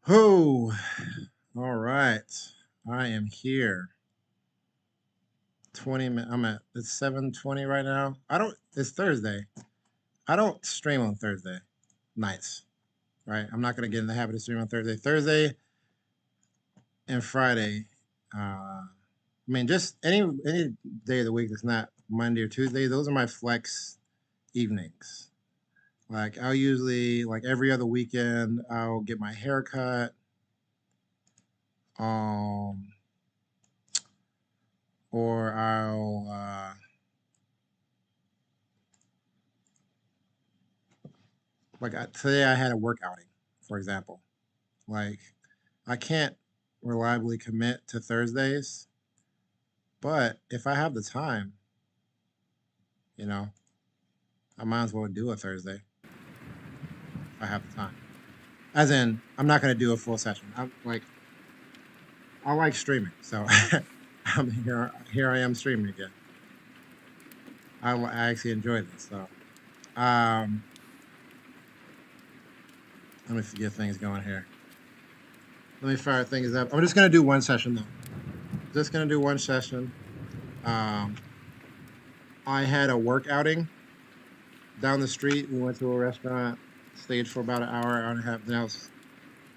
Oh, all right. I am here. 20 minutes. It's 7:20 right now. It's Thursday. I don't stream on Thursday nights, right? I'm not going to get in the habit of streaming on Thursday. Thursday and Friday. Just any day of the week that's not Monday or Tuesday, those are my flex evenings. Like I'll usually, like every other weekend, I'll get my hair cut. Um, or today I had a work outing, for example. Like I can't reliably commit to Thursdays, but if I have the time, you know, I might as well do a Thursday if I have the time. As in, I'm not gonna do a full session. I like streaming, so I'm here. Here I am streaming again. I actually enjoy this. So um, let me get things going here. Let me fire things up. I'm just gonna do one session though. Just gonna do one session. Um, I had a work outing down the street. We went to a restaurant, stayed for about an hour and a half. Then I was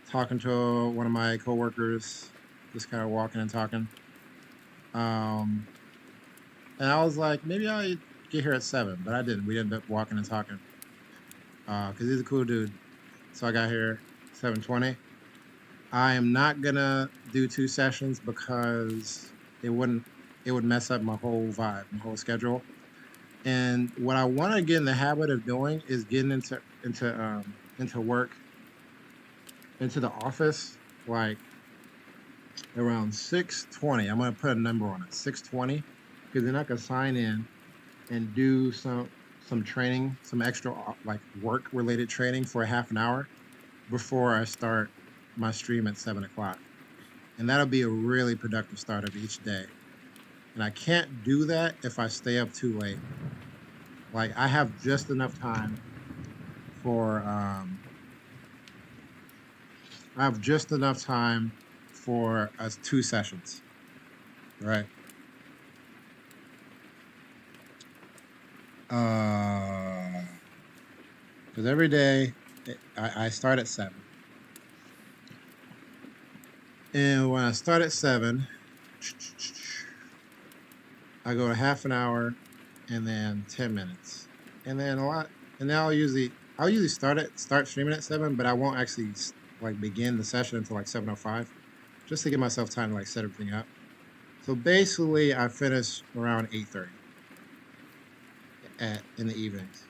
talking to one of my coworkers, just kind of walking and talking. Um, and I was like, maybe I'll get here at 7, but I didn't. We ended up walking and talking because he's a cool dude. So I got here 7:20. I am not gonna do 2 sessions because it wouldn't it would mess up my whole vibe, my whole schedule. And what I want to get in the habit of doing is getting into work, into the office, like around 6:20. I'm gonna put a number on it, 6:20, because then I can sign in and do some training, some extra like work related training for a half an hour before I start my stream at 7 o'clock. And that'll be a really productive start of each day. And I can't do that if I stay up too late. Like I have just enough time for I have just enough time for us 2 sessions, right? Because every day I start at 7, and when I start at 7, I go a half an hour, and then 10 minutes, and then and then I'll usually start streaming at 7, but I won't actually like begin the session until like 7:05, just to give myself time to like set everything up. So basically, I finish around 8:30 at in the evenings,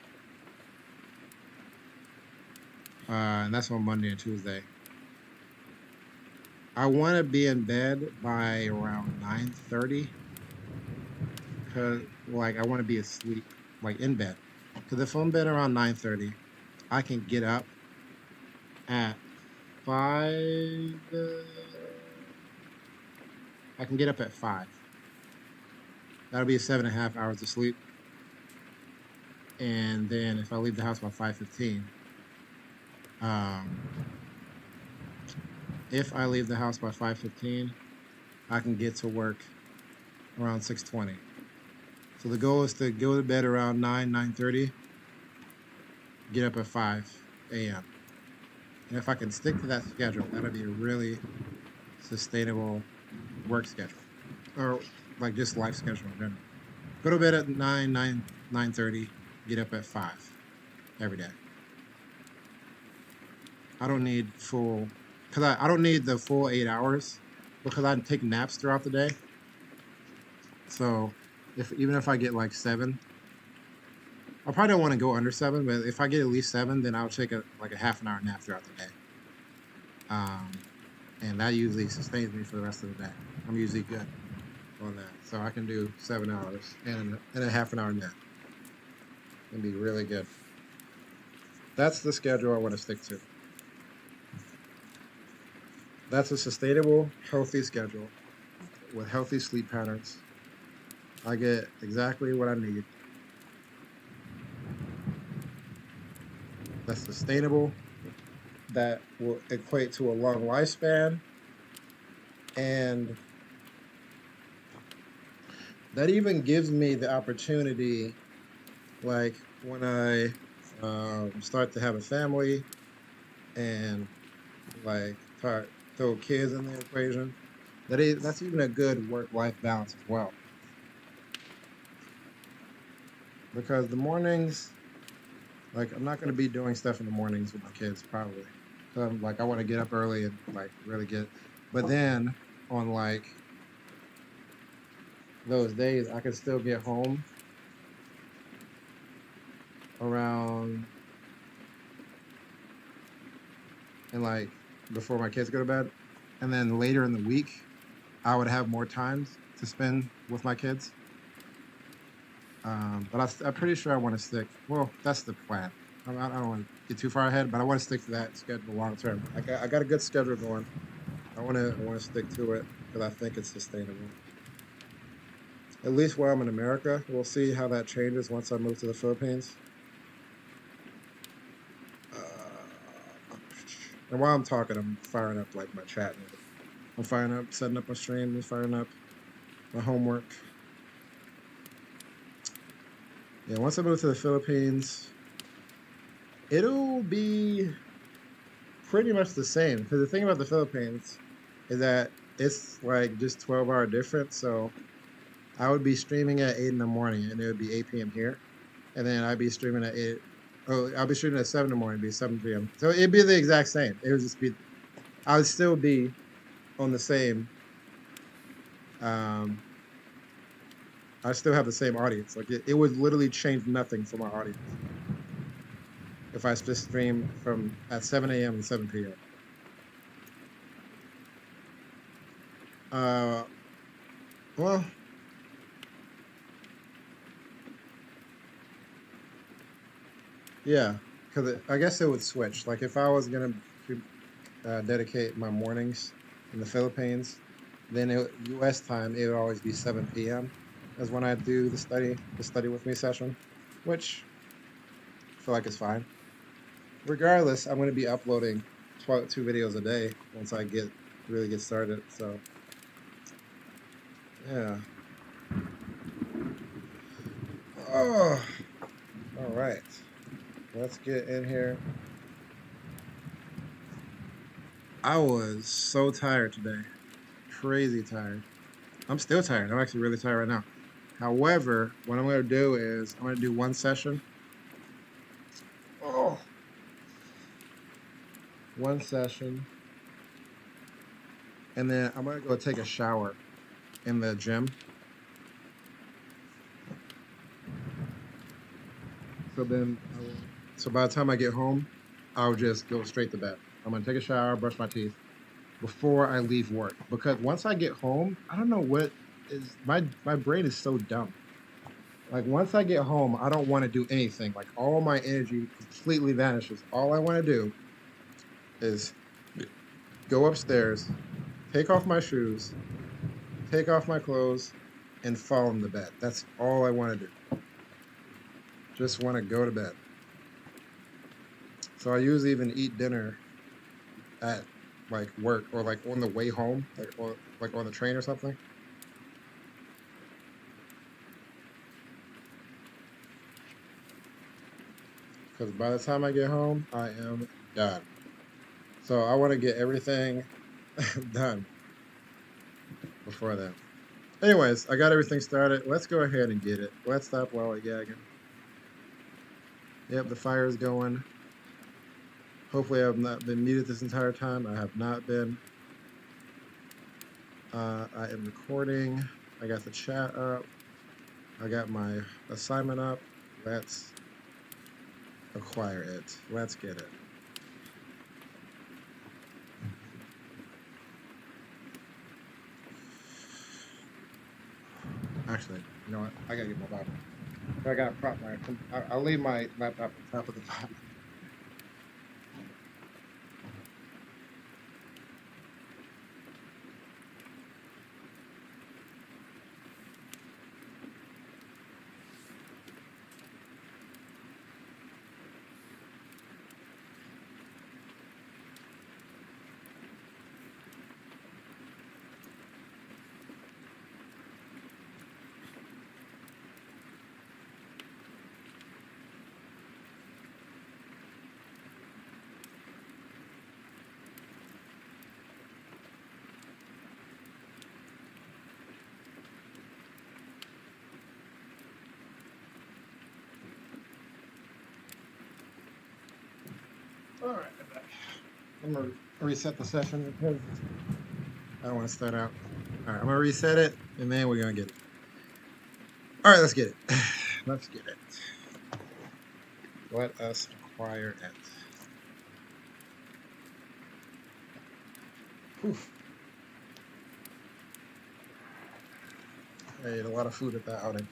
and that's on Monday and Tuesday. I want to be in bed by around 9:30, cause like I want to be asleep, like in bed. Cause if I'm in bed around 9:30, I can get up at 5. I can get up at 5. That'll be 7.5 hours of sleep. And then if I leave the house by 5:15, um, if I leave the house by 5:15, I can get to work around 6:20. So the goal is to go to bed around 9:30, get up at 5 a.m. And if I can stick to that schedule, that'll be a really sustainable work schedule, or like just life schedule in general. Go to bed at 9:30, get up at 5 every day. I don't need full, because I don't need the full 8 hours because I take naps throughout the day. So if even if I get like 7, I probably don't want to go under 7, but if I get at least 7, then I'll take a half an hour nap throughout the day. Um, and that usually sustains me for the rest of the day. I'm usually good on that, so I can do 7 hours and a half an hour nap. It'd be really good. That's the schedule I want to stick to. That's a sustainable, healthy schedule with healthy sleep patterns. I get exactly what I need. That's sustainable, that will equate to a long lifespan, and that even gives me the opportunity, like when I start to have a family and like throw kids in the equation, that's even a good work-life balance as well. Because the mornings, like I'm not going to be doing stuff in the mornings with my kids probably. So I'm like I want to get up early and like really get, but then on like those days I can still get home around and like before my kids go to bed, and then later in the week I would have more times to spend with my kids. But I'm pretty sure I want to stick. Well, that's the plan. I don't want to get too far ahead, but I want to stick to that schedule long term. I got a good schedule going. I want to stick to it because I think it's sustainable. At least while I'm in America, we'll see how that changes once I move to the Philippines. And while I'm talking, I'm firing up like my chat. I'm firing up, setting up my stream, and firing up my homework. Yeah, once I move to the Philippines, it'll be pretty much the same. Because the thing about the Philippines is that it's like just 12-hour difference. So I would be streaming at 8 in the morning and it would be 8 p.m. here. And then I'd be streaming at 8. Oh, I'll be streaming at 7 in the morning, it'd be 7 p.m. So it'd be the exact same. It would just be, I would still be on the same, um, I still have the same audience. Like it would literally change nothing for my audience if I just stream from at 7 a.m. and 7 p.m. Uh, well, yeah, because I guess it would switch. Like if I was gonna dedicate my mornings in the Philippines, then U.S. time it would always be 7 p.m. That's when I do the study with me session, which I feel like is fine. Regardless, I'm going to be uploading 2 videos a day once I really get started. So yeah. Oh, all right. Let's get in here. I was so tired today. Crazy tired. I'm still tired. I'm actually really tired right now. However, what I'm going to do is I'm going to do one session. Oh, one session. And then I'm going to go take a shower in the gym. So by the time I get home, I'll just go straight to bed. I'm going to take a shower, brush my teeth before I leave work. Because once I get home, I don't know what is, my brain is so dumb. Like once I get home, I don't want to do anything. Like all my energy completely vanishes. All I want to do is go upstairs, take off my shoes, take off my clothes, and fall in the bed. That's all I want to do. Just want to go to bed. So I usually even eat dinner at like work or like on the way home, or like on the train or something. Because by the time I get home, I am done. So I want to get everything done before then. Anyways, I got everything started. Let's go ahead and get it. Let's stop lollygagging. Yep, the fire is going. Hopefully I have not been muted this entire time. I have not been. I am recording. I got the chat up. I got my assignment up. Let's acquire it. Let's get it. Actually, you know what? I gotta get my Bible. I gotta prop my. I'll leave my laptop on top of the Bible. All right, I'm back. I'm gonna reset the session because I don't want to start out. All right, I'm gonna reset it, and then we're gonna get it. All right, let's get it. Let's get it. Let us acquire it. Whew. I ate a lot of food at that outing.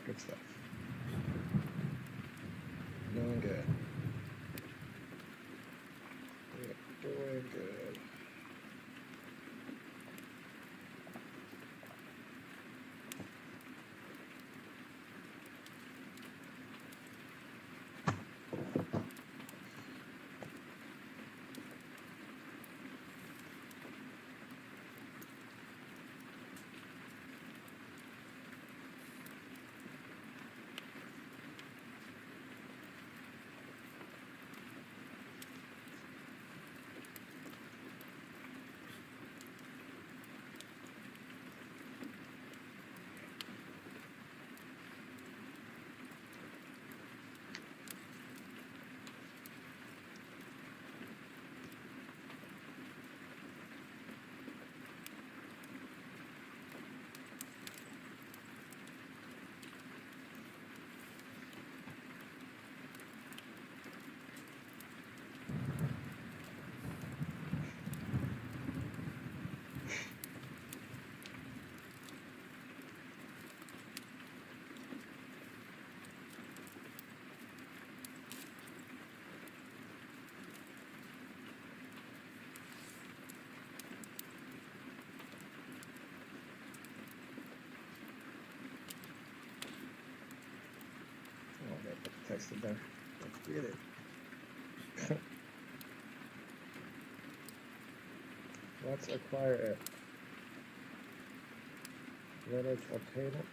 Good stuff. Doing good. We're doing good. Oh, I gotta put the text in there. Let's get it. Let's acquire it. Let us obtain it.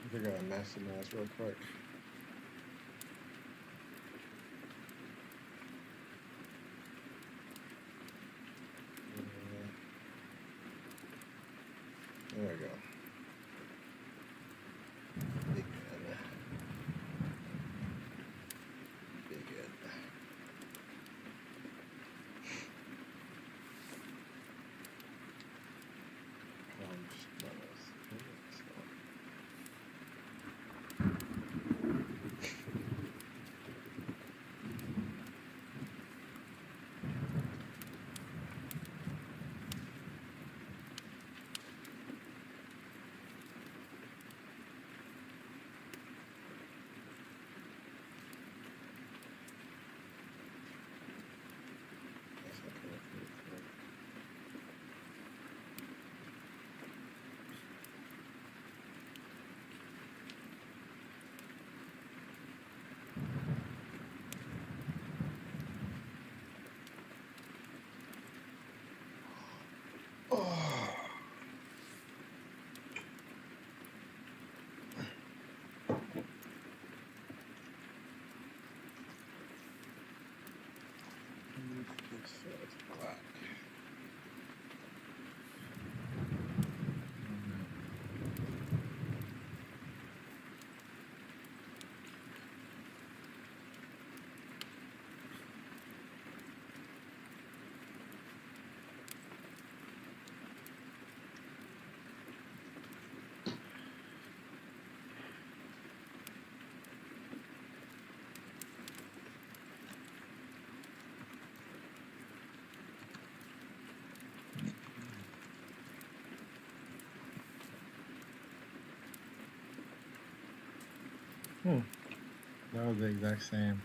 I gotta maximize real quick. There we go. Begin. Begin. Oh. It's black. That was the exact same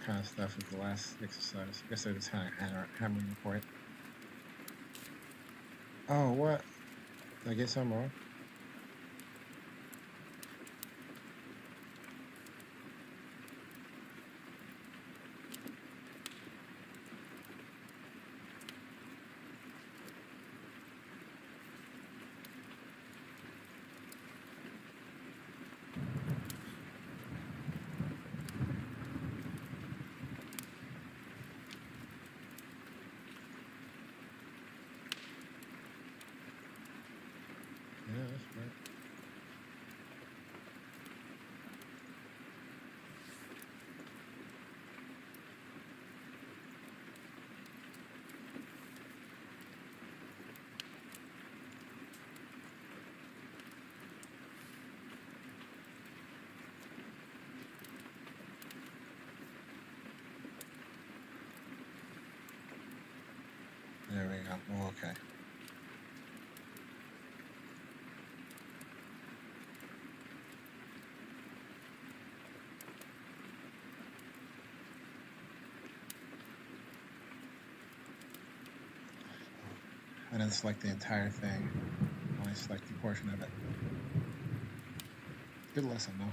kind of stuff as the last exercise. I guess they're just hammering the point. Oh, what? Did I get something wrong? Yeah. There we go. Oh, okay. I didn't select the entire thing. I only select a portion of it. Good lesson, though.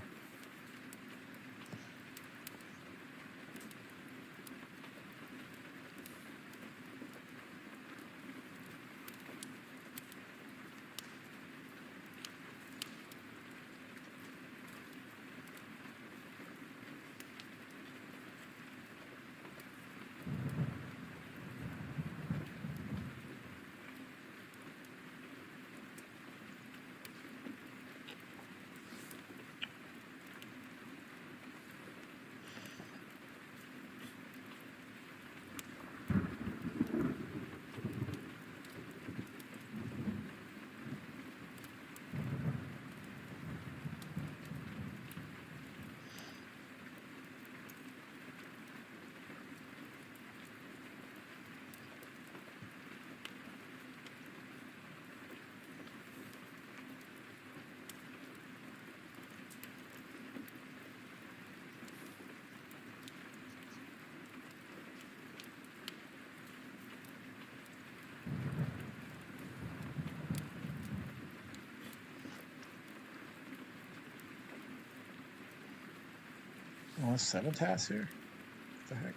Oh, 7 tasks here? What the heck?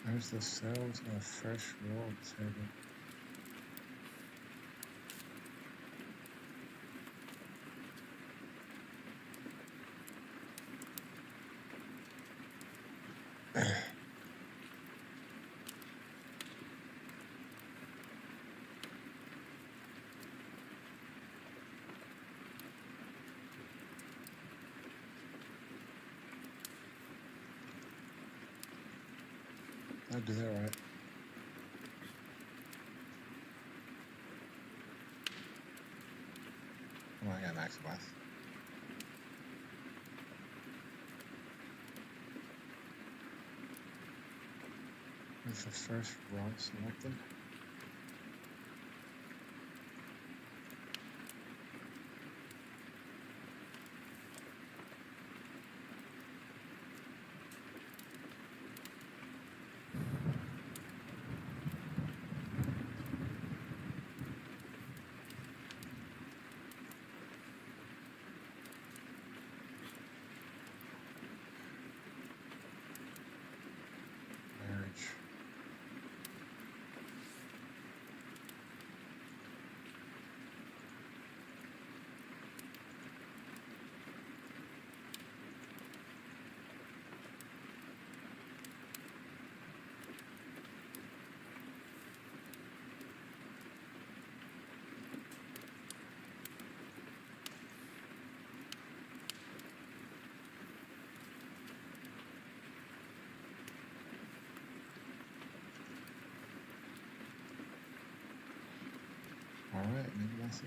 There's the cells in a fresh roll table. I do that right. Oh, I got max blast. Where's the first row selected? Marriage. All right, maybe that's it.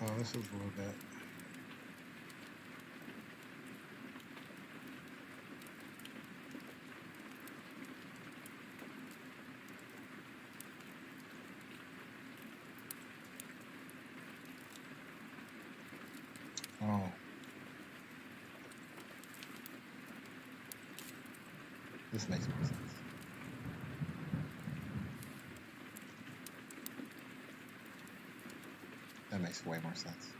Oh, this is a little bit. Oh. This makes more sense. That makes way more sense.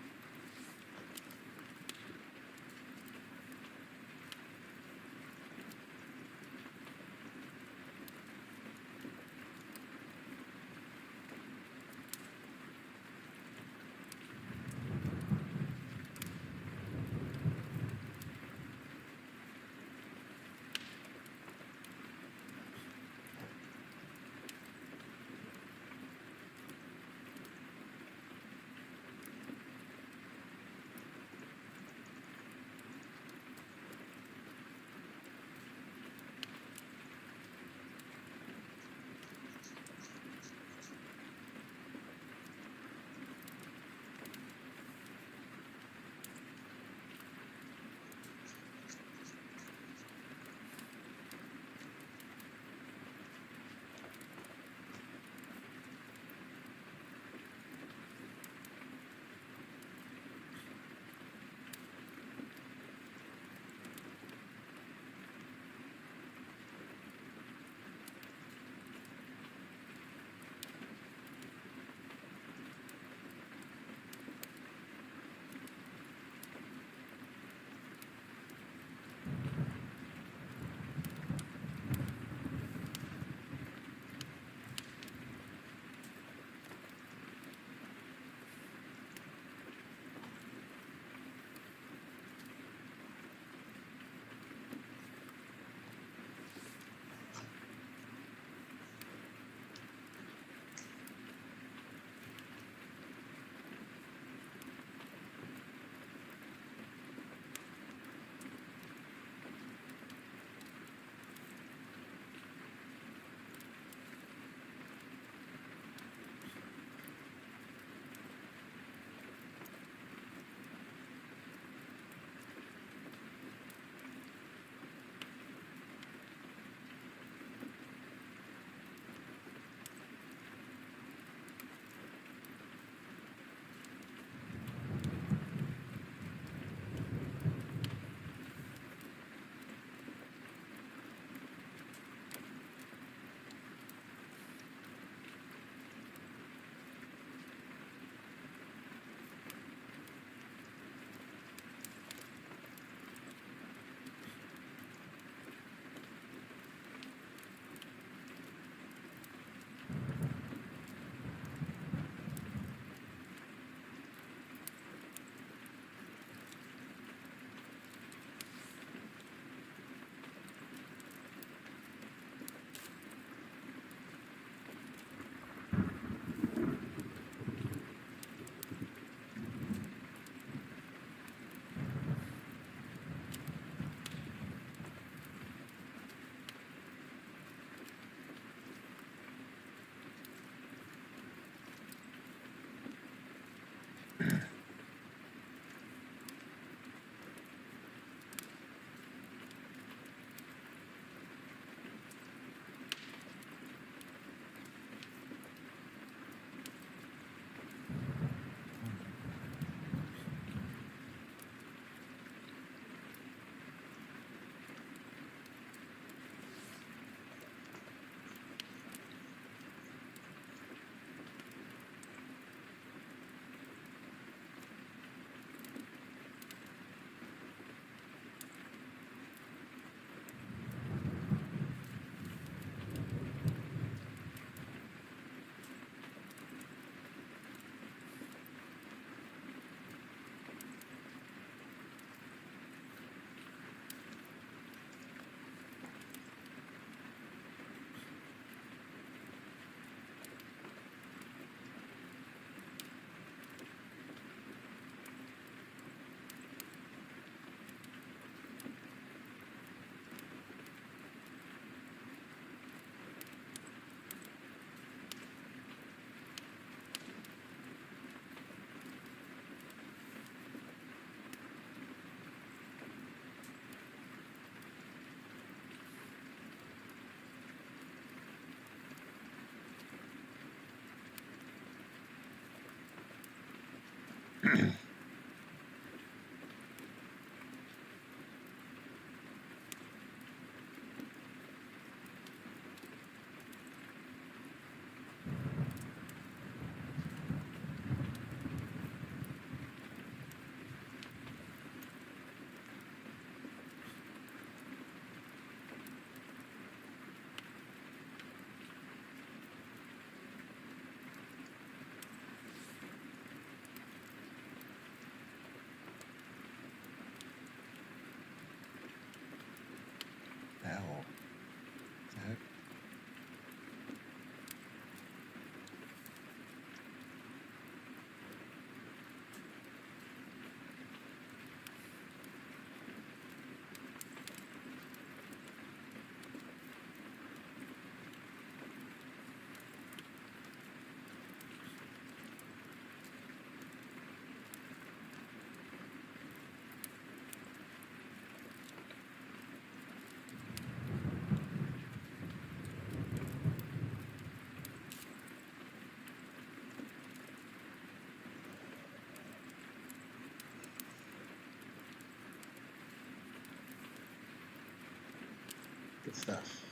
Good stuff.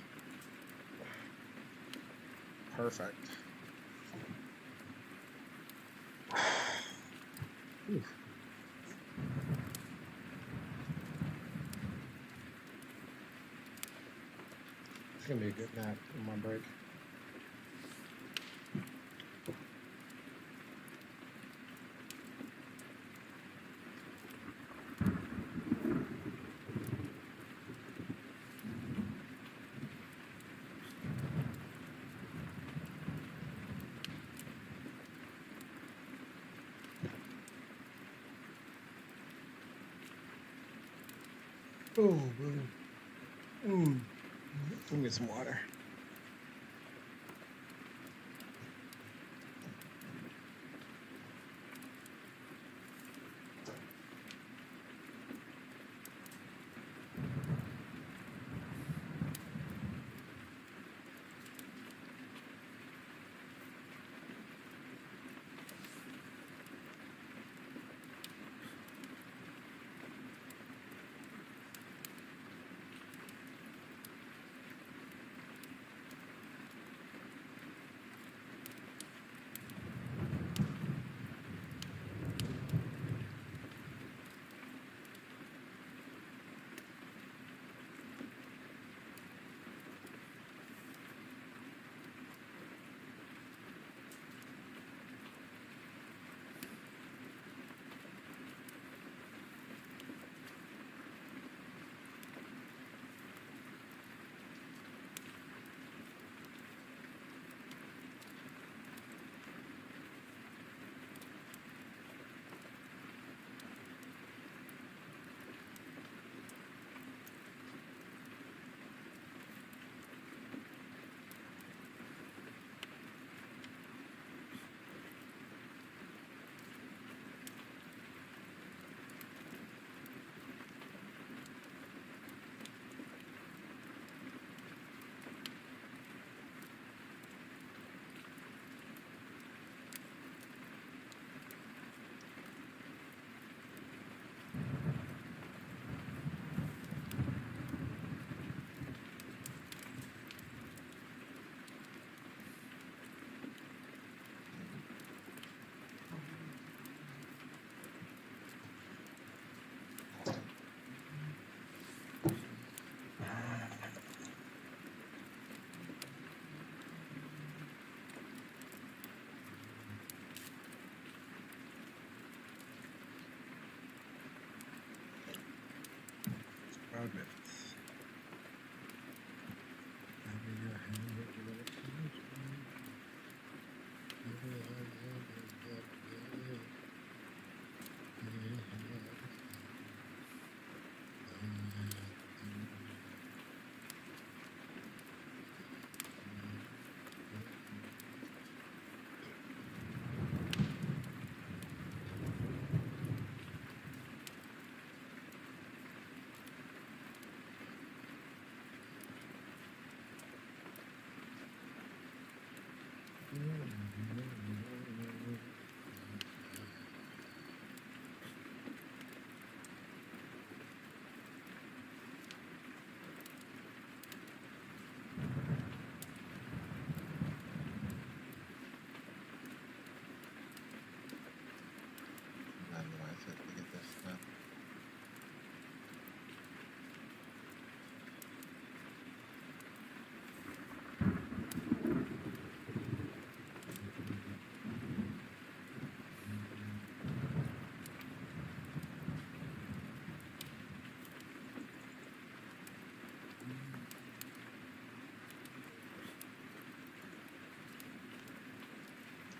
Perfect. Whew. It's gonna be a good nap on my break. Oh, boy. Let me get some water.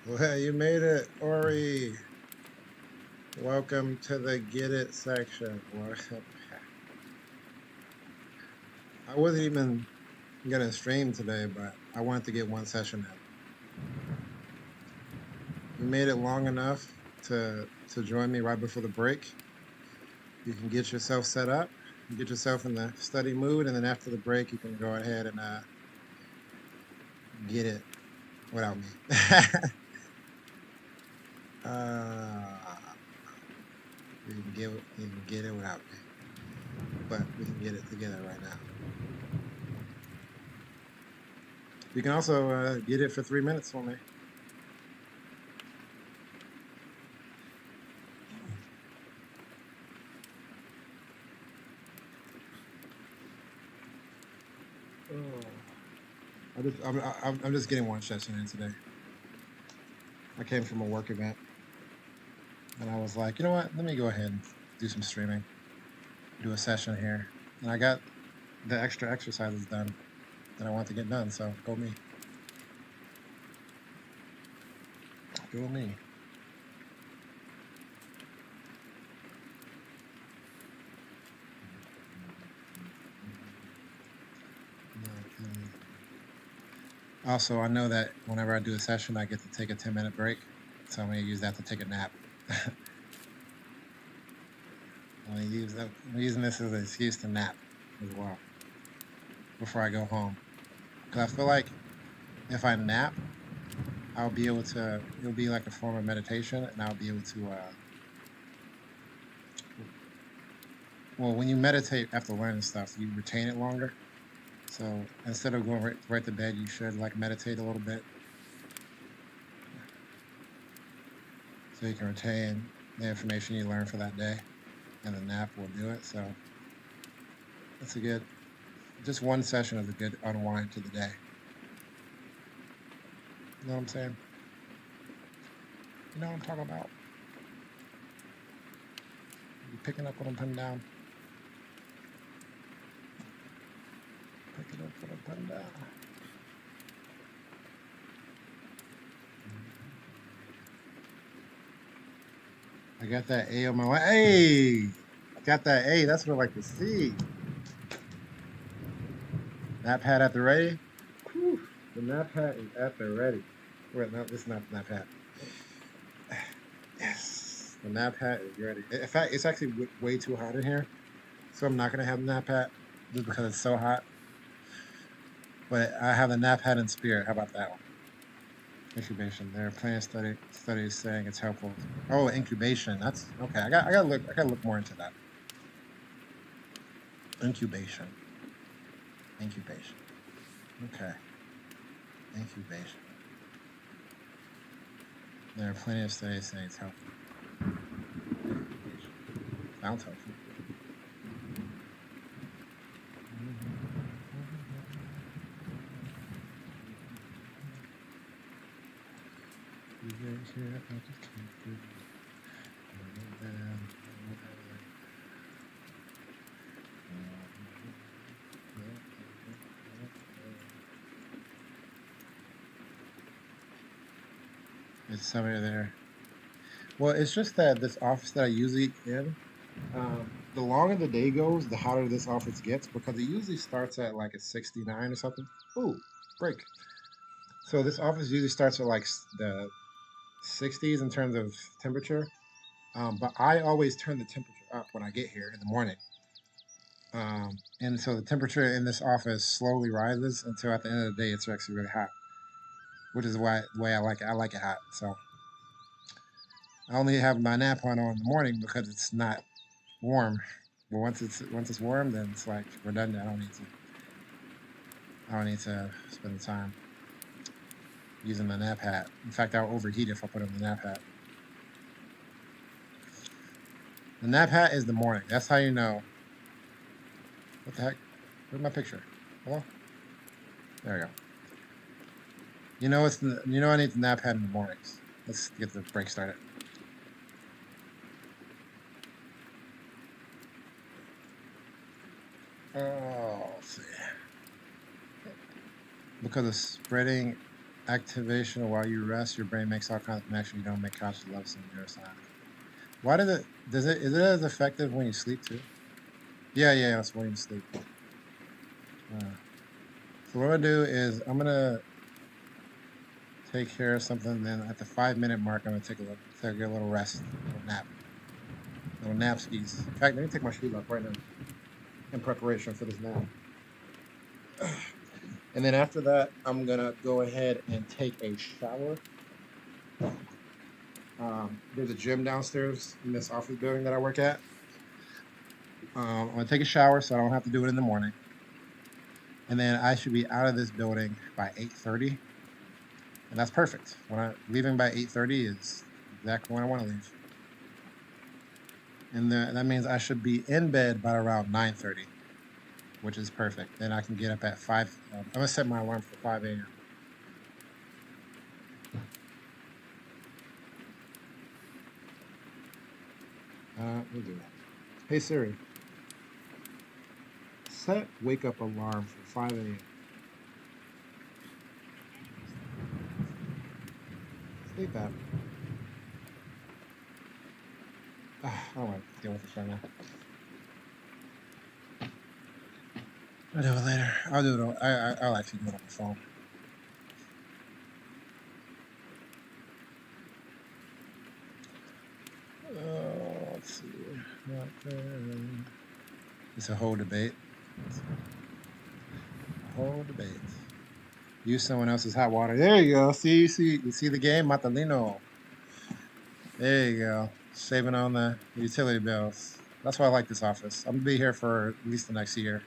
Well, you made it, Ori. Welcome to the Get It section. I wasn't even gonna stream today, but I wanted to get one session in. You made it long enough to join me right before the break. You can get yourself set up, get yourself in the study mood, and then after the break, you can go ahead and get it without me. You can get it without me, but we can get it together right now. You can also get it for 3 minutes only. I'm just getting one session in today. I came from a work event, and I was like, you know what? Let me go ahead and do some streaming, do a session here, and I got the extra exercises done that I want to get done. So go me, go me. Also, I know that whenever I do a session, I get to take a 10-minute break, so I'm gonna use that to take a nap. I'm using this as an excuse to nap as well before I go home. Because I feel like if I nap, I'll be able to, it'll be like a form of meditation, and I'll be able to, well, when you meditate after learning stuff, you retain it longer. So instead of going right to bed, you should like meditate a little bit so you can retain the information you learned for that day, and the nap will do it. So that's a good, just one session is a good unwind to the day. You know what I'm saying? You know what I'm talking about? You picking up what I'm putting down? Picking up what I'm putting down. I got that A on my line. Hey! I got that A. That's what I like to see. Nap pad at the ready? Whew. The nap pad is at the ready. Wait, no, this is not the nap pad. Yes, the nap pad is ready. In fact, it's actually way too hot in here, so I'm not gonna have the nap pad just because it's so hot. But I have the nap pad in spirit. How about that one? Incubation. There are plenty of studies saying it's helpful. Oh, incubation. That's okay. I gotta look more into that. Incubation. Incubation. Okay. Incubation. There are plenty of studies saying it's helpful. Sounds helpful. It's somewhere there. Well, it's just that this office that I usually in, the longer the day goes, the hotter this office gets because it usually starts at like a 69 or something. Ooh, break. So this office usually starts at like the 60s in terms of temperature. But I always turn the temperature up when I get here in the morning. And so the temperature in this office slowly rises until at the end of the day it's actually really hot, which is why the way I like it. I like it hot. So I only have my nap on in the morning because it's not warm. But once it's warm, then it's like redundant. I don't need to spend the time using the nap hat. In fact, I'll overheat if I put it in the nap hat. The nap hat is the morning. That's how you know. What the heck? Where's my picture? Hello? There we go. You know I need the nap hat in the mornings. Let's get the break started. Oh, let's see. Because of spreading activation while you rest, your brain makes all kinds of connections you don't make conscious levels in neuroscience. Why is it as effective when you sleep too? Yeah, it's when you sleep. So what I'm gonna do is I'm gonna take care of something. Then at the 5-minute mark, I'm gonna take a little rest, a little nap skis. In fact, let me take my shoes off right now in preparation for this nap. And then after that, I'm gonna go ahead and take a shower. There's a gym downstairs in this office building that I work at. I'm gonna take a shower so I don't have to do it in the morning. and then I should be out of this building by 8:30, and that's perfect. When I leaving by 8:30 is exactly when I want to leave, and that means I should be in bed by around 9:30, which is perfect. Then I can get up at 5. I'm gonna set my alarm for 5 a.m. We'll do that. Hey Siri, set wake up alarm for 5 a.m. Sleep that. I don't want to deal with this right now. I'll do it later. I'll do it. I'll actually do it on the phone. Let's see. It's a whole debate. A whole debate. Use someone else's hot water. There you go. You see the game, Matalino. There you go. Saving on the utility bills. That's why I like this office. I'm gonna be here for at least the next year.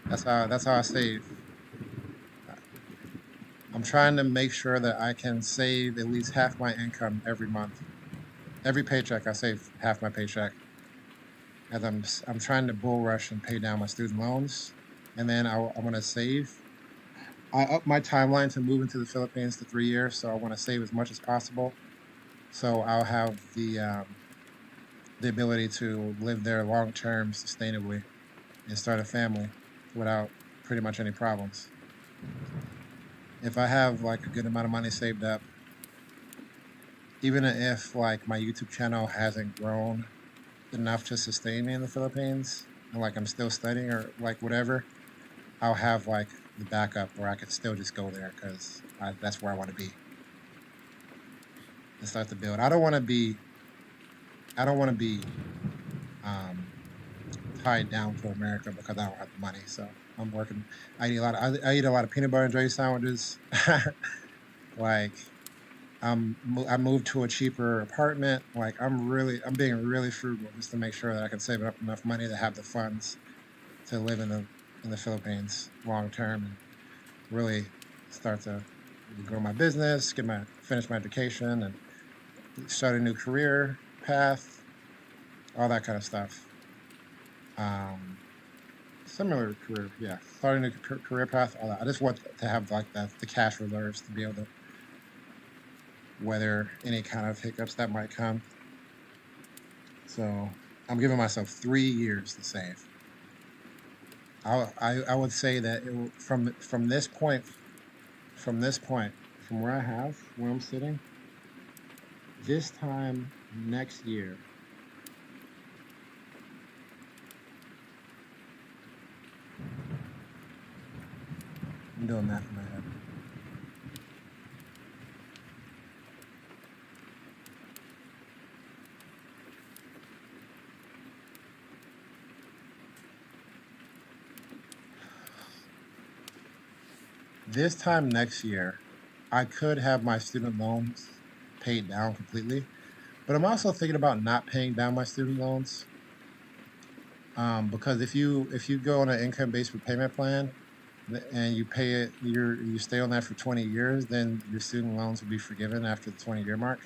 That's how I save. I'm trying to make sure that I can save at least half my income every month. Every paycheck, I save half my paycheck. As I'm trying to bull rush and pay down my student loans, and then I'm gonna save. I up my timeline to move into the Philippines to 3 years, so I want to save as much as possible. So I'll have the ability to live there long term, sustainably, and start a family without pretty much any problems. If I have like a good amount of money saved up, even if like my YouTube channel hasn't grown enough to sustain me in the Philippines, and like I'm still studying or like whatever, I'll have like the backup where I could still just go there because that's where I want to be and start to build. I don't want to be tied down to America because I don't have the money. So I'm working. I eat a lot of peanut butter and jelly sandwiches. Like I moved to a cheaper apartment. Like I'm being really frugal just to make sure that I can save up enough money to have the funds to live in the Philippines long term and really start to grow my business, finish my education, and start a new career path, all that kind of stuff. Similar career, yeah, starting a career path, all that. I just want to have like the cash reserves to be able to weather any kind of hiccups that might come. So I'm giving myself 3 years to save. I would say that from this point, from where I'm sitting, this time next year, I'm doing math in my head. This time next year, I could have my student loans paid down completely, but I'm also thinking about not paying down my student loans. Because if you go on an income-based repayment plan and you pay it, you stay on that for 20 years, then your student loans will be forgiven after the 20-year mark.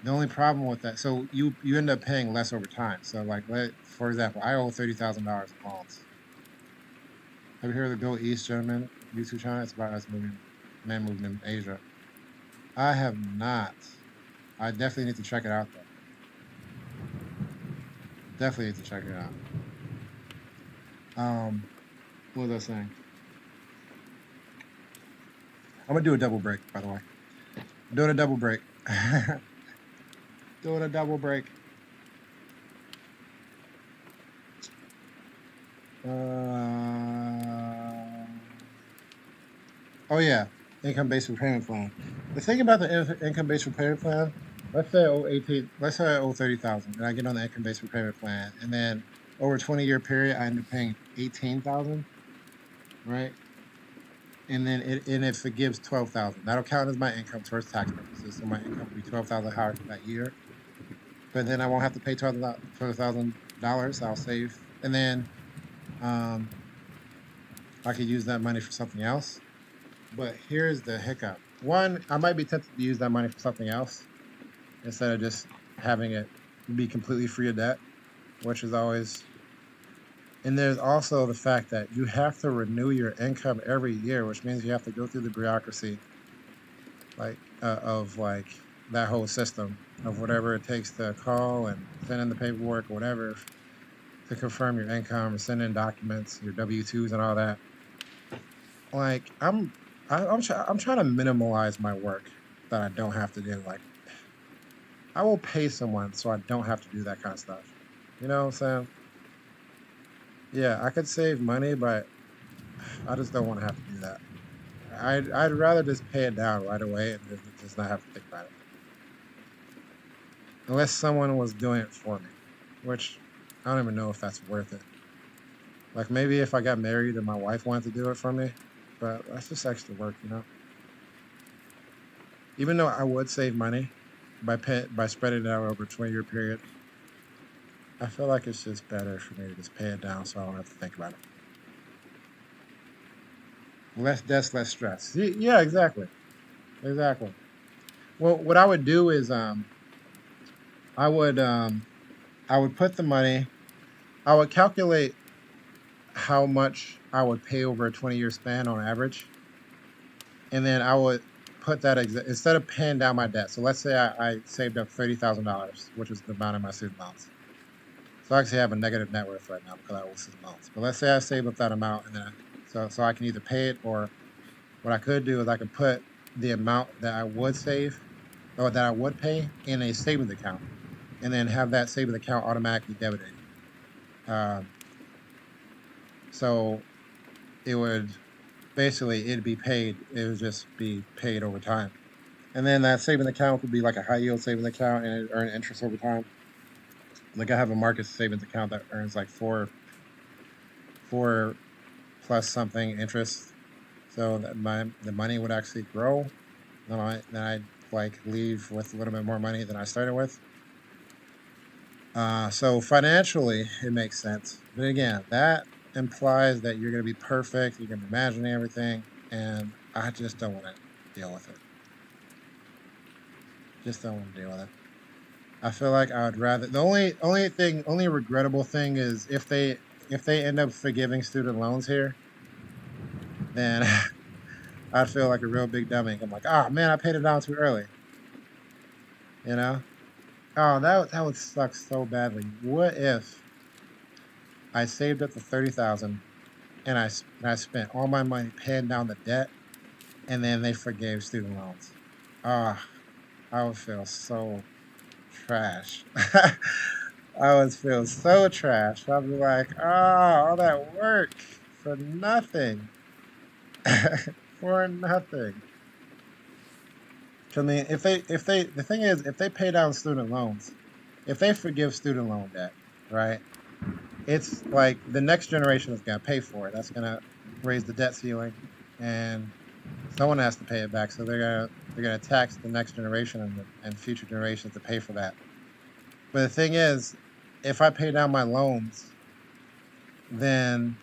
The only problem with that, so you end up paying less over time. So like, for example, I owe $30,000 in loans. Have you heard of the Bill East gentleman YouTube channel? It's about man moving in Asia. I have not. I definitely need to check it out though. Definitely need to check it out. What was I saying? I'm gonna do a double break, by the way. I'm doing a double break. Doing a double break. Oh yeah, income-based repayment plan. The thing about the income-based repayment plan, let's say I owe 30,000, and I get on the income-based repayment plan, and then over a 20-year period, I end up paying 18,000, right? And then if it gives 12,000, that'll count as my income towards tax purposes. So my income will be 12,000 higher for that year, but then I won't have to pay $12,000. I'll save, and then I could use that money for something else. But here's the hiccup. One, I might be tempted to use that money for something else instead of just having it be completely free of debt, which is always. And there's also the fact that you have to renew your income every year, which means you have to go through the bureaucracy, of like that whole system of whatever it takes to call and send in the paperwork or whatever to confirm your income or send in documents, your W-2s and all that. Like I'm trying to minimize my work that I don't have to do. Like I will pay someone so I don't have to do that kind of stuff. You know what I'm saying? Yeah, I could save money, but I just don't want to have to do that. I'd rather just pay it down right away and just not have to think about it. Unless someone was doing it for me, which I don't even know if that's worth it. Like maybe if I got married and my wife wanted to do it for me, but that's just extra work, you know. Even though I would save money by spreading it out over a 20-year period, I feel like it's just better for me to just pay it down so I don't have to think about it. Less deaths, less stress. Yeah, exactly, exactly. Well, what I would do is I would um, I would put the money. I would calculate how much I would pay over a 20-year span on average, and then I would put that instead of paying down my debt. So let's say I saved up $30,000, which is the amount of my student loans. So I actually have a negative net worth right now because I owe student loans. But let's say I save up that amount, and then so I can either pay it, or what I could do is I could put the amount that I would save or that I would pay in a savings account, and then have that savings account automatically debited. Um, so it would basically it'd be paid. It would just be paid over time, and then that savings account would be like a high yield savings account, and it earn interest over time. Like I have a market savings account that earns like four plus something interest, so that the money would actually grow. Then I'd like leave with a little bit more money than I started with. So financially, it makes sense. But again, that implies that you're going to be perfect. You're going to be imagining everything, and I just don't want to deal with it. Just don't want to deal with it. I feel like I would rather. The only regrettable thing is if they end up forgiving student loans here, then I'd feel like a real big dummy. I'm like, oh man, I paid it down too early. You know? Oh, that would suck so badly. What if I saved up to 30,000 and I spent all my money paying down the debt, and then they forgave student loans? Ah, I would feel so trash. I would feel so trash. I'd be like, oh, all that work for nothing. For nothing. I mean, the thing is, if they pay down student loans, if they forgive student loan debt, right? It's like the next generation is gonna pay for it. That's gonna raise the debt ceiling, and someone has to pay it back. So they're gonna tax the next generation and future generations to pay for that. But the thing is, if I pay down my loans, then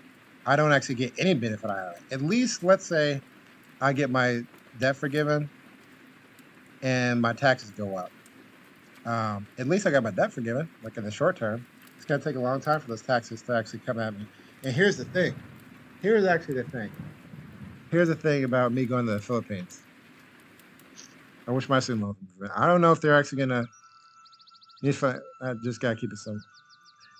I don't actually get any benefit out of it. At least, let's say I get my debt forgiven and my taxes go up. At least I got my debt forgiven, like in the short term. It's gonna take a long time for those taxes to actually come at me. And here's the thing. Here's actually the thing. Here's the thing about me going to the Philippines. I wish my student loans were forgiven. I don't know if they're actually gonna. I just gotta keep it simple.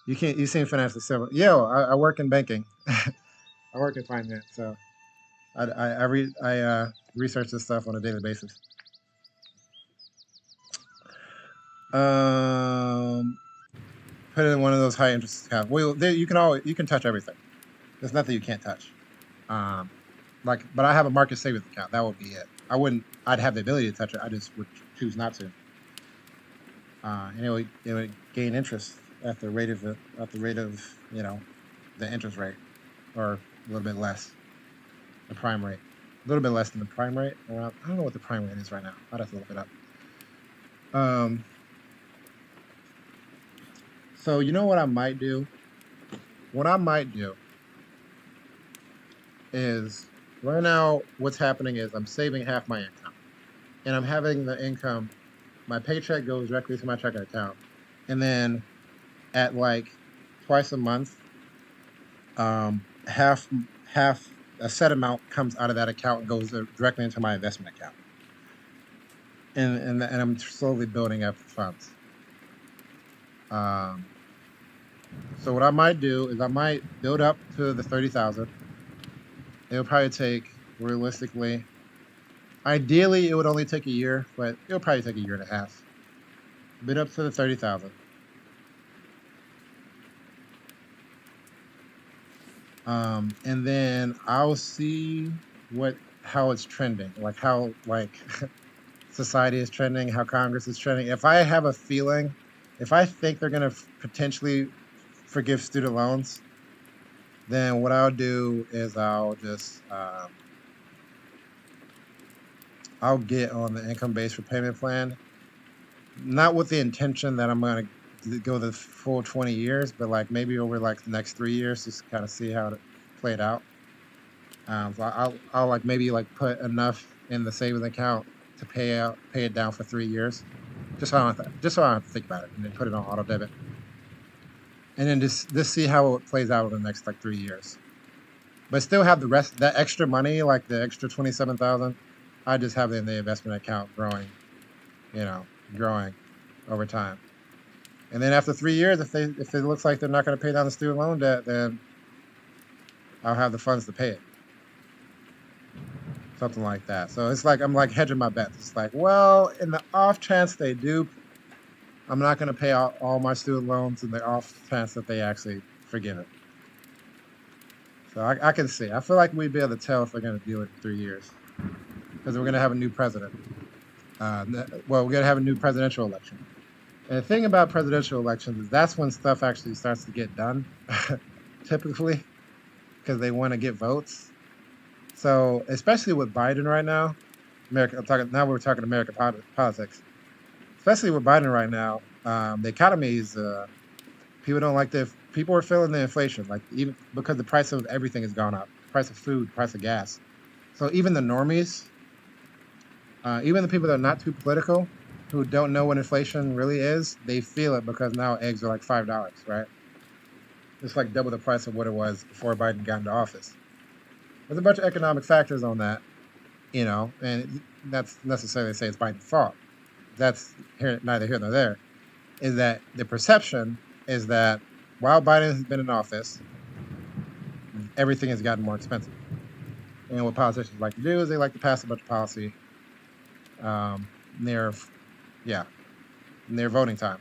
You can't. You seem financially simple. Yo, I work in banking. I work in finance, so I research this stuff on a daily basis. Um, Put it in one of those high interest accounts. Well, you can touch everything. There's nothing you can't touch. Um, but I have a market savings account. That would be it. I'd have the ability to touch it. I just would choose not to. And it would gain interest at the rate of the interest rate, or a little bit less, the prime rate, a little bit less than the prime rate. Around, I don't know what the prime rate is right now. I'd have to look it up. Um, so you know what I might do? What I might do is right now what's happening is I'm saving half my income, and I'm having the income. My paycheck goes directly to my checking account, and then at like twice a month, half a set amount comes out of that account and goes directly into my investment account, and I'm slowly building up the funds. Um, so what I might do is I might build up to the 30,000. It'll probably take, realistically, ideally it would only take a year, but it'll probably take a year and a half. Build up to the 30,000. And then I'll see how it's trending, like how society is trending, how Congress is trending. If I have a feeling, if I think they're going to potentially forgive student loans, then what I'll do is I'll just I'll get on the income-based repayment plan, not with the intention that I'm going to go the full 20 years, but like maybe over like the next 3 years, just kind of see how it played out. So I'll like maybe like put enough in the savings account to pay it down for 3 years, just so I don't have to think about it, and then put it on auto debit, and then just see how it plays out over the next like 3 years. But still have the rest, that extra money, like the extra 27,000, I just have it in the investment account growing over time. And then after 3 years, if it looks like they're not going to pay down the student loan debt, then I'll have the funds to pay it. Something like that. So it's like I'm like hedging my bets. It's like, well, in the off chance they do, I'm not going to pay all my student loans, in the off chance that they actually forgive it. So I can see. I feel like we'd be able to tell if they're going to do it in 3 years, because we're going to have a new president. We're going to have a new presidential election. And the thing about presidential elections is that's when stuff actually starts to get done, typically, because they want to get votes. So especially with Biden right now, we're talking American politics. Especially with Biden right now, the economy is people are feeling the inflation, like even because the price of everything has gone up, price of food, price of gas. So even the normies, even the people that are not too political, who don't know what inflation really is, they feel it because now eggs are like $5, right? It's like double the price of what it was before Biden got into office. There's a bunch of economic factors on that, and that's necessarily to say it's Biden's fault. That's neither here nor there. Is that the perception is that while Biden has been in office, everything has gotten more expensive. And what politicians like to do is they like to pass a bunch of policy near voting time.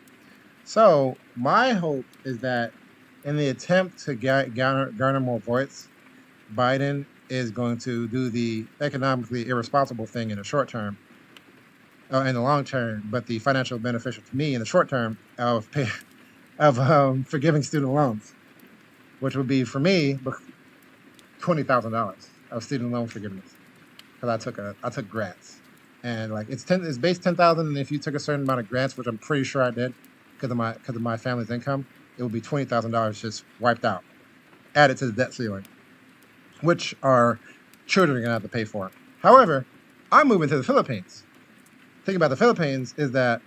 So my hope is that in the attempt to garner more votes, Biden is going to do the economically irresponsible thing in the short term, in the long term, but the financial beneficial to me in the short term of forgiving student loans, which would be for me $20,000 of student loan forgiveness, because I took grants, and like it's based 10,000, and if you took a certain amount of grants, which I'm pretty sure I did, because of my family's income, it would be $20,000 just wiped out, added to the debt ceiling, which our children are going to have to pay for. However, I'm moving to the Philippines. The thing about the Philippines is that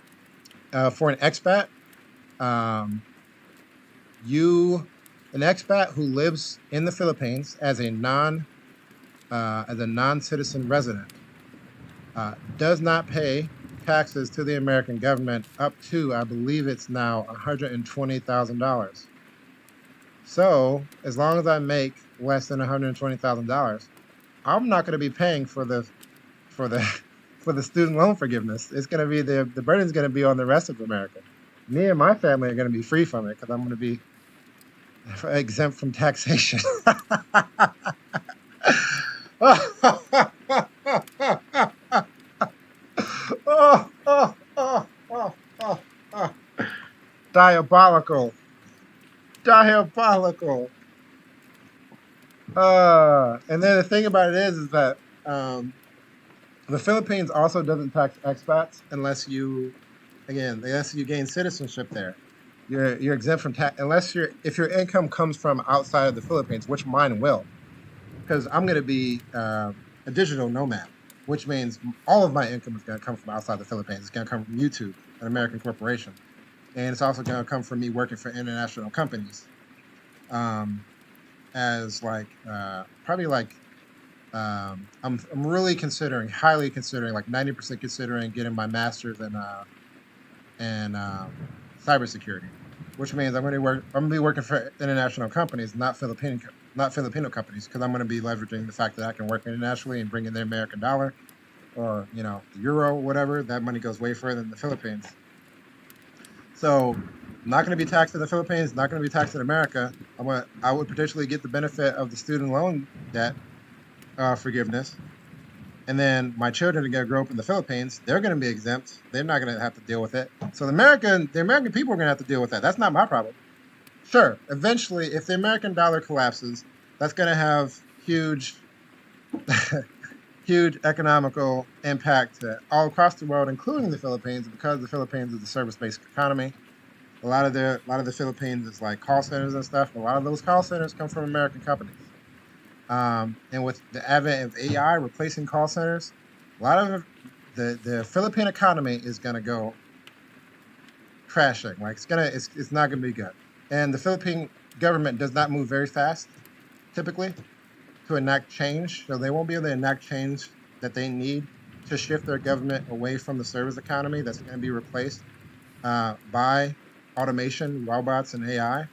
for an expat, an expat who lives in the Philippines as a non-citizen resident does not pay taxes to the American government up to, I believe it's now $120,000. So as long as I make less than $120,000, I'm not going to be paying for the student loan forgiveness. It's going to be the burden's going to be on the rest of America. Me and my family are going to be free from it because I'm going to be exempt from taxation. Diabolical. And then the thing about it is that the Philippines also doesn't tax expats unless you gain citizenship there. You're exempt from tax if your income comes from outside of the Philippines, which mine will. because I'm going to be a digital nomad, which means all of my income is going to come from outside the Philippines. It's going to come from YouTube, an American corporation, and it's also going to come from me working for international companies, um, as like probably like I'm really considering, highly considering, like 90% considering getting my master's in cybersecurity, which means I'm going to be working for international companies, not Filipino companies, because I'm going to be leveraging the fact that I can work internationally and bring in the American dollar, or the euro, whatever. That money goes way further than the Philippines. So I'm not going to be taxed in the Philippines, not going to be taxed in America. I would potentially get the benefit of the student loan debt forgiveness. And then my children are going to grow up in the Philippines. They're going to be exempt. They're not going to have to deal with it. So the American people are going to have to deal with that. That's not my problem. Sure, eventually, if the American dollar collapses, that's going to have huge, huge economical impact all across the world, including the Philippines, because the Philippines is a service-based economy. A lot of the Philippines is like call centers and stuff. A lot of those call centers come from American companies. And with the advent of AI replacing call centers, a lot of the Philippine economy is going to go crashing. Like it's not going to be good. And the Philippine government does not move very fast, typically, to enact change. So they won't be able to enact change that they need to shift their government away from the service economy that's going to be replaced by automation, robots, and AI.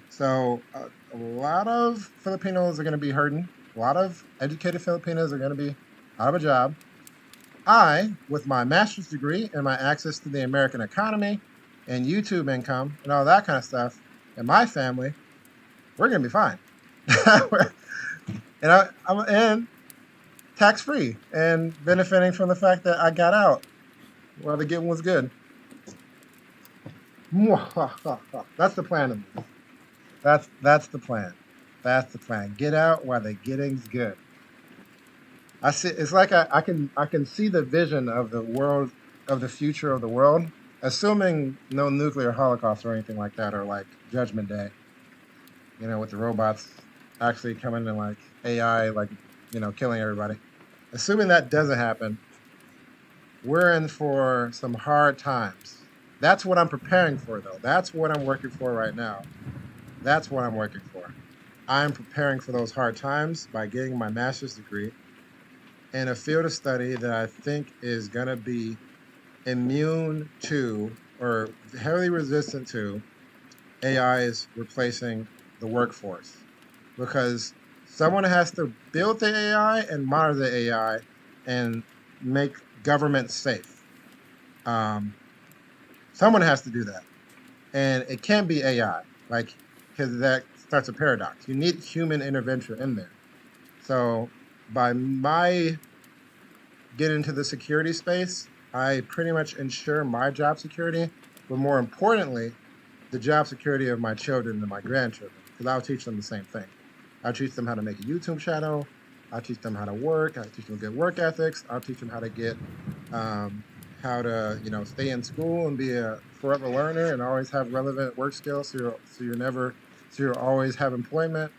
So a lot of Filipinos are going to be hurting. A lot of educated Filipinos are going to be out of a job. I, with my master's degree and my access to the American economy and YouTube income and all that kind of stuff, and my family, we're going to be fine. I'm tax free and benefiting from the fact that I got out while the getting was good. That's the plan. That's the plan. That's the plan. Get out while the getting's good. I see. It's like I can see the vision of the world, of the future of the world, assuming no nuclear holocaust or anything like that, or like Judgment Day. With the robots actually coming and like AI, like killing everybody. Assuming that doesn't happen, we're in for some hard times. That's what I'm preparing for, though. That's what I'm working for right now. That's what I'm working for. I'm preparing for those hard times by getting my master's degree in a field of study that I think is going to be immune to or heavily resistant to AI's replacing the workforce. Because someone has to build the AI and monitor the AI and make government safe. Someone has to do that. And it can't be AI. Because that starts a paradox. You need human intervention in there. So by my getting into the security space, I pretty much ensure my job security, but more importantly, the job security of my children and my grandchildren, because I'll teach them the same thing. I'll teach them how to make a YouTube channel. I'll teach them how to work. I'll teach them good work ethics. I'll teach them how to get, how to stay in school and be a forever learner and always have relevant work skills, so you'll always have employment.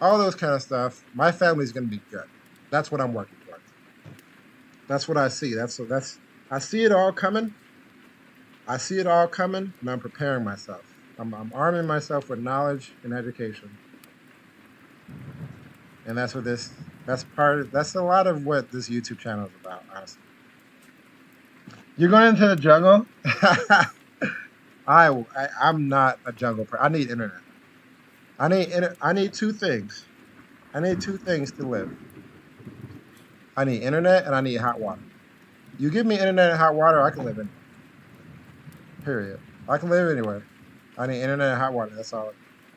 All those kind of stuff. My family's going to be good. That's what I'm working towards. That's what I see. I see it all coming. I see it all coming, and I'm preparing myself. I'm arming myself with knowledge and education. And that's a lot of what this YouTube channel is about, honestly. You're going into the jungle? I'm not a jungle person. I need internet. I need two things. I need two things to live. I need internet and I need hot water. You give me internet and hot water, I can live anywhere. Period. I can live anywhere. I need internet and hot water. That's all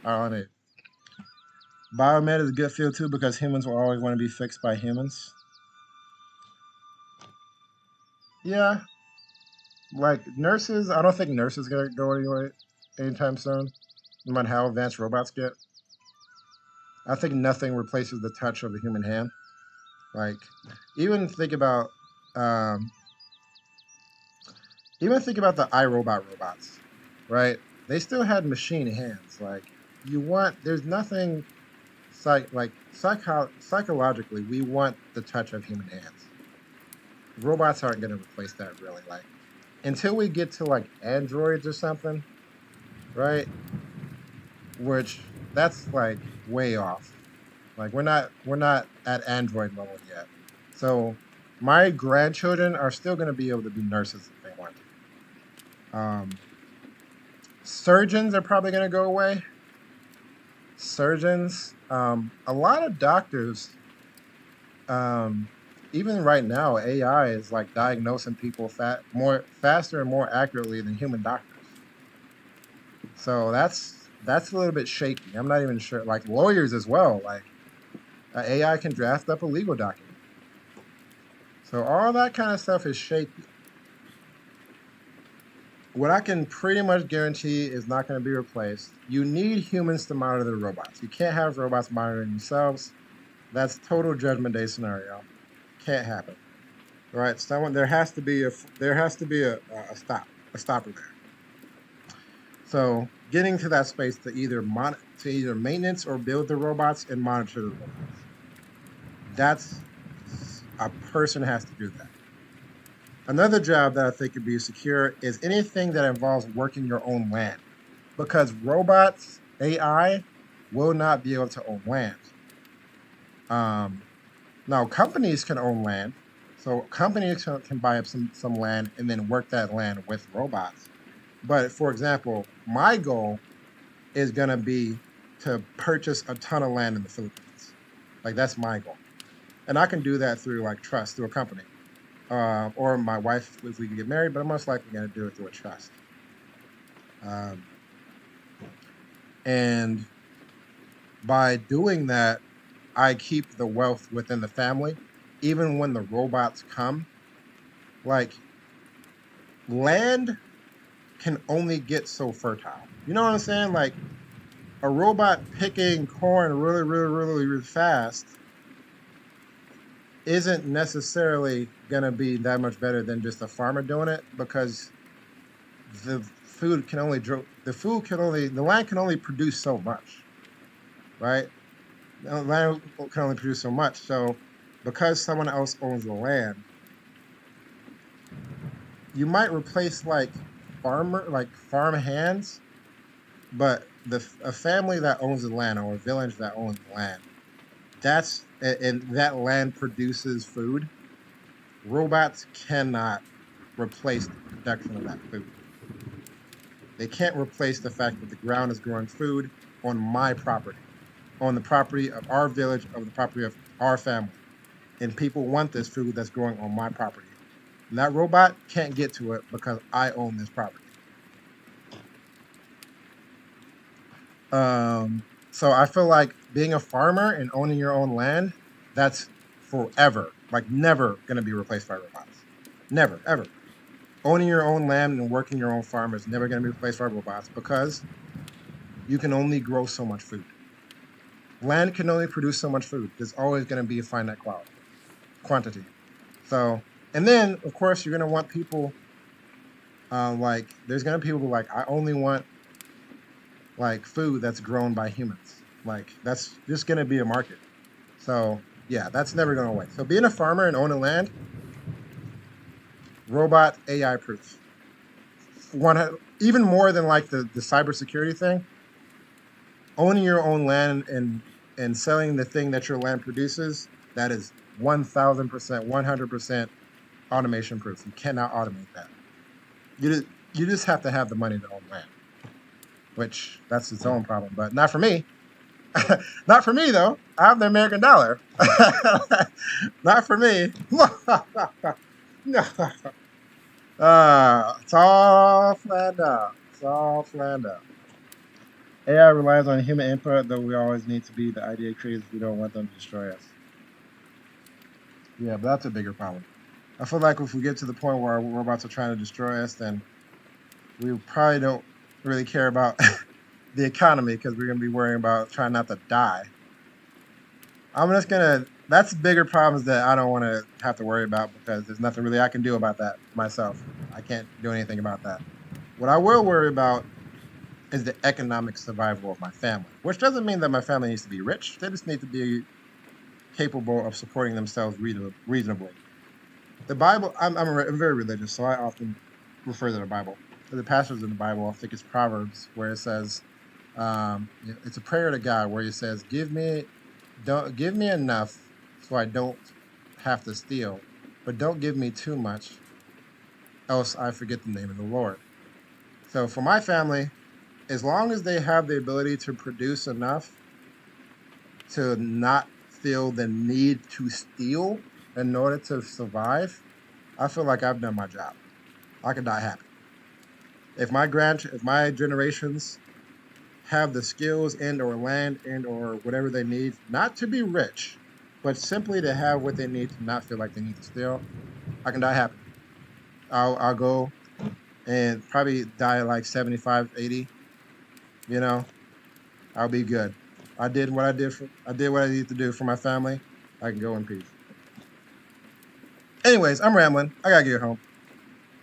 I need. Biomed is a good field too because humans will always want to be fixed by humans. Yeah. Like nurses, I don't think nurses are going to go anywhere anytime soon, no matter how advanced robots get. I think nothing replaces the touch of the human hand. Like, even think about the iRobot robots, right? They still had machine hands. Like, there's nothing like psychologically, we want the touch of human hands. Robots aren't going to replace that really. Like until we get to like androids or something, right? Which that's like way off. Like we're not at android level yet. So my grandchildren are still going to be able to be nurses if they want to. Surgeons are probably going to go away. Surgeons, a lot of doctors, um, even right now, AI is like diagnosing people more faster and more accurately than human doctors. So that's a little bit shaky. I'm not even sure. Like lawyers as well. Like AI can draft up a legal document. So all that kind of stuff is shaky. What I can pretty much guarantee is not going to be replaced. You need humans to monitor the robots. You can't have robots monitoring themselves. That's total Judgment Day scenario. Can't happen. Right? Someone there has to be a stopper there. So getting to that space to either maintenance or build the robots and monitor the robots. That's a person has to do that. Another job that I think could be secure is anything that involves working your own land, because robots, AI, will not be able to own land. Now, companies can own land, so companies can buy up some land and then work that land with robots. But for example, my goal is going to be to purchase a ton of land in the Philippines. Like that's my goal, and I can do that through like trust through a company. Or my wife if we could get married, but I'm most likely going to do it through a trust. Um, and by doing that, I keep the wealth within the family, even when the robots come. Like land can only get so fertile. You know what I'm saying? Like a robot picking corn really, really, really, really fast isn't necessarily going to be that much better than just a farmer doing it, because the land can only produce so much, right? The land can only produce so much. So because someone else owns the land, you might replace like farm hands, but a family that owns the land or a village that owns the land, and that land produces food. Robots cannot replace the production of that food. They can't replace the fact that the ground is growing food on my property, on the property of our village, of the property of our family. And people want this food that's growing on my property. And that robot can't get to it because I own this property. So I feel like being a farmer and owning your own land, that's forever, like never going to be replaced by robots. Never, ever. Owning your own land and working your own farm is never going to be replaced by robots, because you can only grow so much food. Land can only produce so much food. There's always going to be a finite quantity. So, and then of course you're going to want people, like there's going to be people like, I only want like food that's grown by humans. Like that's just going to be a market. So yeah, that's never going to away. So being a farmer and owning land, robot AI proof. Even more than like the cybersecurity thing, owning your own land and selling the thing that your land produces, that is 1,000%, 100% automation proof. You cannot automate that. You just have to have the money to own land, which that's its own problem, but not for me. Not for me though. I have the American dollar. Not for me. No. It's all planned out. It's all planned out. AI relies on human input, though we always need to be the idea creators. We don't want them to destroy us. Yeah, but that's a bigger problem. I feel like if we get to the point where robots are trying to destroy us, then we probably don't really care about the economy, because we're going to be worrying about trying not to die. That's bigger problems that I don't want to have to worry about, because there's nothing really I can do about that myself. I can't do anything about that. What I will worry about is the economic survival of my family, which doesn't mean that my family needs to be rich. They just need to be capable of supporting themselves reasonably. The Bible, I'm very religious, so I often refer to the Bible. The passage in the Bible, I think it's Proverbs, where it says, it's a prayer to God where he says, don't give me enough so I don't have to steal, but don't give me too much, else I forget the name of the Lord. So for my family, as long as they have the ability to produce enough to not feel the need to steal in order to survive, I feel like I've done my job. I could die happy. If my generations have the skills and or land and or whatever they need, not to be rich, but simply to have what they need to not feel like they need to steal, I can die happy. I'll go and probably die at like 75, 80. You know, I'll be good. I did what I need to do for my family. I can go in peace. Anyways, I'm rambling. I gotta get home.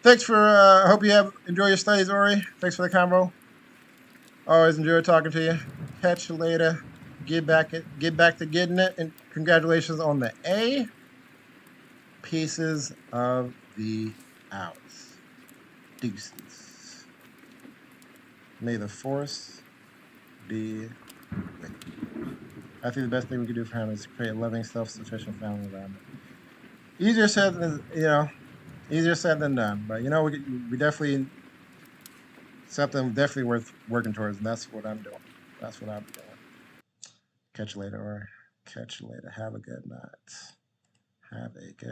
Thanks for. I hope you have enjoy your studies, Ori. Thanks for the convo. Always enjoy talking to you. Catch you later. Get back to getting it, and congratulations on the A. Pieces of the out. Deuces. May the force be with you. I think the best thing we can do for him is create a loving, self-sufficient family environment. Easier said than done. But we definitely something definitely worth working towards, and that's what I'm doing. That's what I'm doing. Catch you later, or catch you later. Have a good night. Have a good